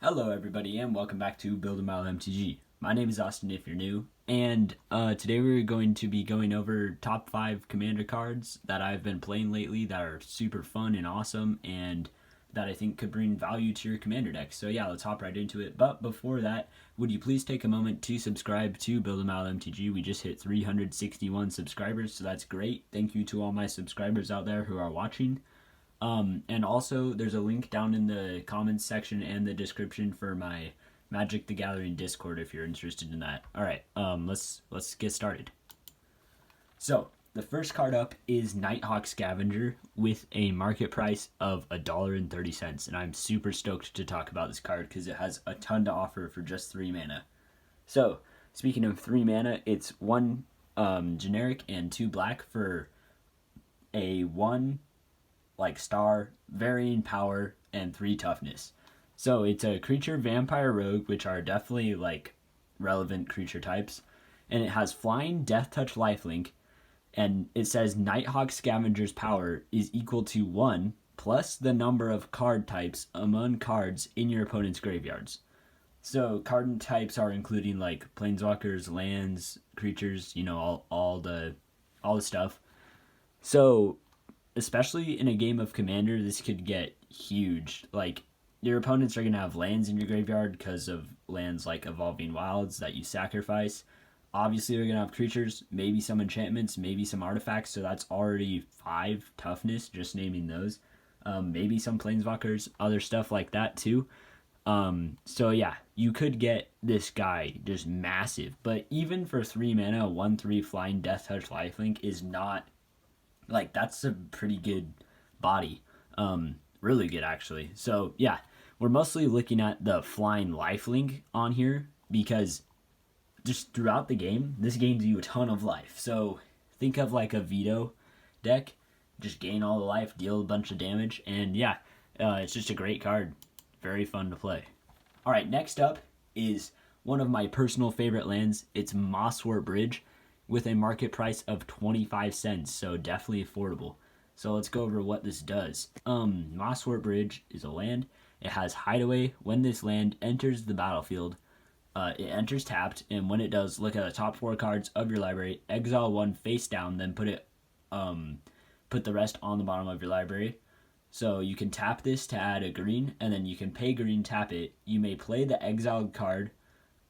Hello everybody and welcome back to Build a Mile MTG. My name is Austin if you're new, and today we're going to be going over top 5 commander cards that I've been playing lately that are super fun and awesome and that I think could bring value to your commander deck. So yeah, let's hop right into it. But before that, would you please take a moment to subscribe to Build a Mile MTG? We just hit 361 subscribers, so that's great. Thank you to all my subscribers out there who are watching. And also, there's a link down in the comments section and the description for my Magic the Gathering Discord if you're interested in that. All right, let's get started. So the first card up is Nighthawk Scavenger with a market price of $1.30, and I'm super stoked to talk about this card because it has a ton to offer for just 3 mana. So speaking of 3 mana, it's 1 generic and 2 black for a 1 star, varying power, and 3 toughness. So it's a creature, vampire, rogue, which are definitely relevant creature types, and it has flying, death touch, lifelink, and it says Nighthawk Scavenger's power is equal to 1 plus the number of card types among cards in your opponent's graveyards. So card types are including planeswalkers, lands, creatures, all the stuff. So especially in a game of Commander, this could get huge. Your opponents are going to have lands in your graveyard because of lands like Evolving Wilds that you sacrifice. Obviously, they're going to have creatures, maybe some enchantments, maybe some artifacts, so that's already 5 toughness, just naming those. Maybe some planeswalkers, other stuff like that too. So yeah, you could get this guy just massive. But even for 3 mana, 1/3 flying, death touch, lifelink is not that's a pretty good body. Really good actually. So yeah, we're mostly looking at the flying lifelink on here because just throughout the game, this gains you a ton of life. So think of a veto deck, just gain all the life, deal a bunch of damage, and yeah, it's just a great card. Very fun to play. Alright, next up is one of my personal favorite lands. It's Mosswort Bridge with a market price of 25 cents, so definitely affordable. So let's go over what this does. Mosswort Bridge is a land. It has Hideaway. When this land enters the battlefield, it enters tapped, and when it does, look at the top 4 cards of your library, exile 1 face down, then put the rest on the bottom of your library. So you can tap this to add a green, and then you can pay green, tap it. You may play the exiled card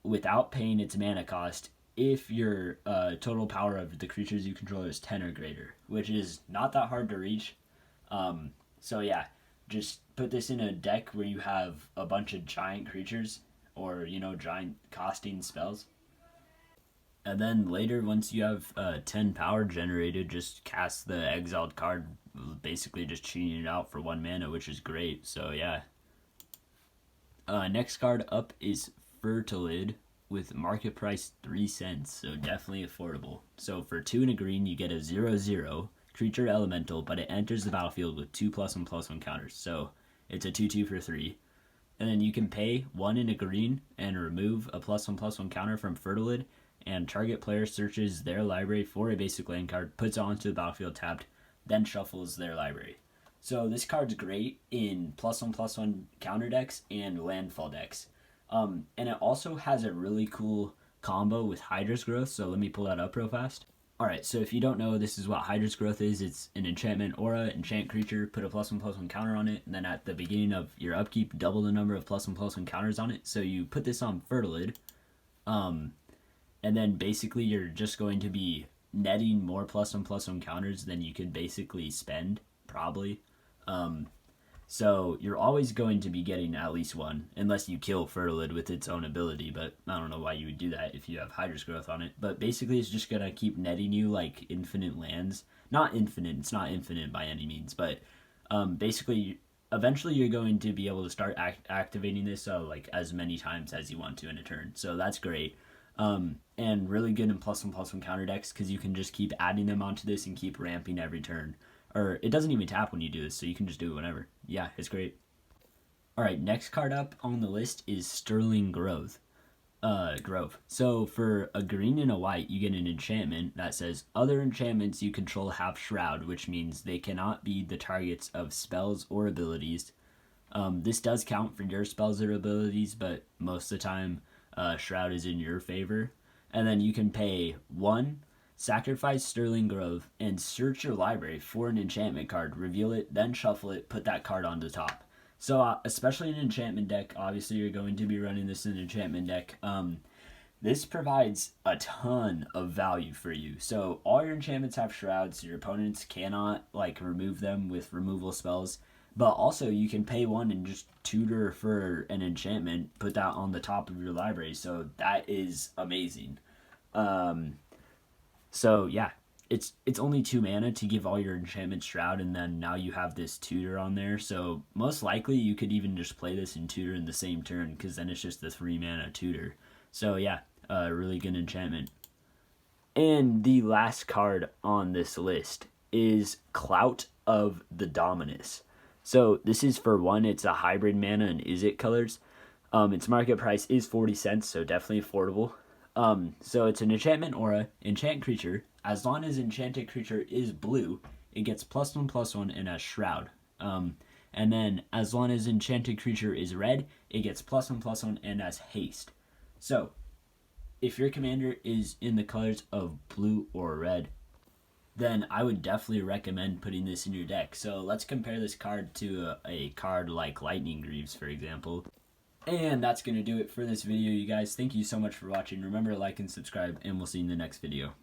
without paying its mana cost if your total power of the creatures you control is 10 or greater, which is not that hard to reach. So yeah, just put this in a deck where you have a bunch of giant creatures or, giant costing spells. And then later, once you have 10 power generated, just cast the exiled card, basically just cheating it out for 1 mana, which is great. So yeah. Next card up is Fertilid with market price 3 cents, so definitely affordable. So for 2 and a green, you get a 0/0 creature elemental, but it enters the battlefield with 2+1/+1 counters. So it's a 2/2 for 3. And then you can pay 1 and a green and remove a +1/+1 counter from Fertilid, and target player searches their library for a basic land card, puts it onto the battlefield tapped, then shuffles their library. So this card's great in +1/+1 counter decks and landfall decks. And it also has a really cool combo with Hydra's Growth, so let me pull that up real fast. Alright, so if you don't know, this is what Hydra's Growth is. It's an enchantment aura, enchant creature, put a +1/+1 counter on it, and then at the beginning of your upkeep, double the number of +1/+1 counters on it. So you put this on Fertilid, and then basically you're just going to be netting more +1/+1 counters than you could basically spend, probably. So you're always going to be getting at least 1, unless you kill Fertilid with its own ability, but I don't know why you would do that if you have Hydra's Growth on it. But basically it's just going to keep netting you infinite lands. Not infinite, it's not infinite by any means, but basically eventually you're going to be able to start activating this as many times as you want to in a turn. So that's great. And really good in +1/+1 counter decks because you can just keep adding them onto this and keep ramping every turn. Or it doesn't even tap when you do this, so you can just do it whenever. Yeah, it's great. Alright, next card up on the list is Sterling Grove. So for a green and a white, you get an enchantment that says, other enchantments you control have Shroud, which means they cannot be the targets of spells or abilities This does count for your spells or abilities, but most of the time, Shroud is in your favor. And then you can pay 1, sacrifice Sterling Grove, and search your library for an enchantment card, reveal it, then shuffle it, put that card on the top. So, especially in an enchantment deck, obviously you're going to be running this in an enchantment deck. This provides a ton of value for you. So all your enchantments have shrouds. Your opponents cannot like remove them with removal spells. But also you can pay 1 and just tutor for an enchantment, put that on the top of your library. So that is amazing. So yeah, it's only 2 mana to give all your enchantments shroud, and then now you have this tutor on there. So most likely you could even just play this in tutor in the same turn, because then it's just the 3 mana tutor. So yeah, really good enchantment. And the last card on this list is Clout of the Dominus. So this is for 1, it's a hybrid mana and is it colors. Its market price is 40 cents, so definitely affordable. So it's an enchantment aura, enchant creature. As long as enchanted creature is blue, it gets +1/+1 and has shroud. And then as long as enchanted creature is red, it gets +1/+1 and has haste. So if your commander is in the colors of blue or red, then I would definitely recommend putting this in your deck. So let's compare this card to a card like Lightning Greaves, for example. And that's going to do it for this video, you guys. Thank you so much for watching. Remember to like and subscribe, and we'll see you in the next video.